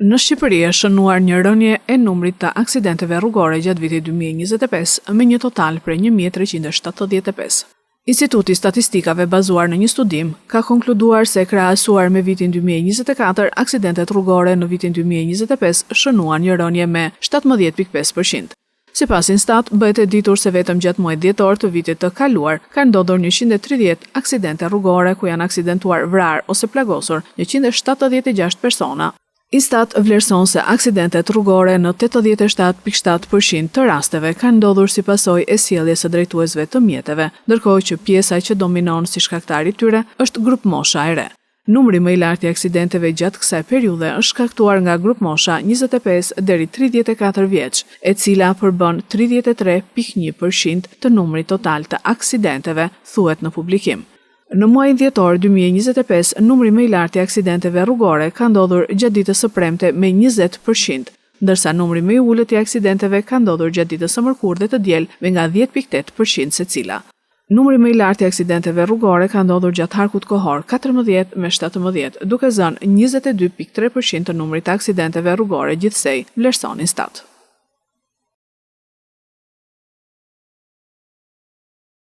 Në Shqipëri është shënuar një rënje e numrit të aksidenteve rrugore gjatë vitit 2025 me një total prej 1375. Instituti Statistikave bazuar në një studim ka konkluduar se krahasuar me vitin 2024, aksidentet rrugore në vitin 2025 shënuan një rënje me 17.5%. Sipas Instat, bëhet e ditur se vetëm gjatë muajit dhjetor të vitit të kaluar ka ndodhur 130 aksidente rrugore ku janë aksidentuar, vrarë ose plagosur 176 persona. Instat vlerëson se aksidentet rrugore në 87.7% të rasteve kanë ndodhur si pasojë e sjelljes së drejtuesve të mjeteve, ndërkohë që pjesa që dominon si shkaktar i tyre është grup mosha e re. Numri më i lartë i aksidenteve gjatë kësaj periudhe është shkaktuar nga grup mosha 25 deri 34 vjeç, e cila përbën 33.1% të numrit total të aksidenteve, thuhet në publikim. Në muajin dhjetor 2025, numri më i lartë i aksidenteve rrugore ka ndodhur gjatë ditës së premte me 20%, ndërsa numri më i ulët i aksidenteve ka ndodhur gjatë ditës së mërkurë dhe të diel me nga 10.8% secila. Numri më i lartë i aksidenteve rrugore ka ndodhur gjatë harkut kohor 14 me 17, duke zënë 22.3% të numrit të aksidenteve rrugore gjithsej, vlerëson Instat.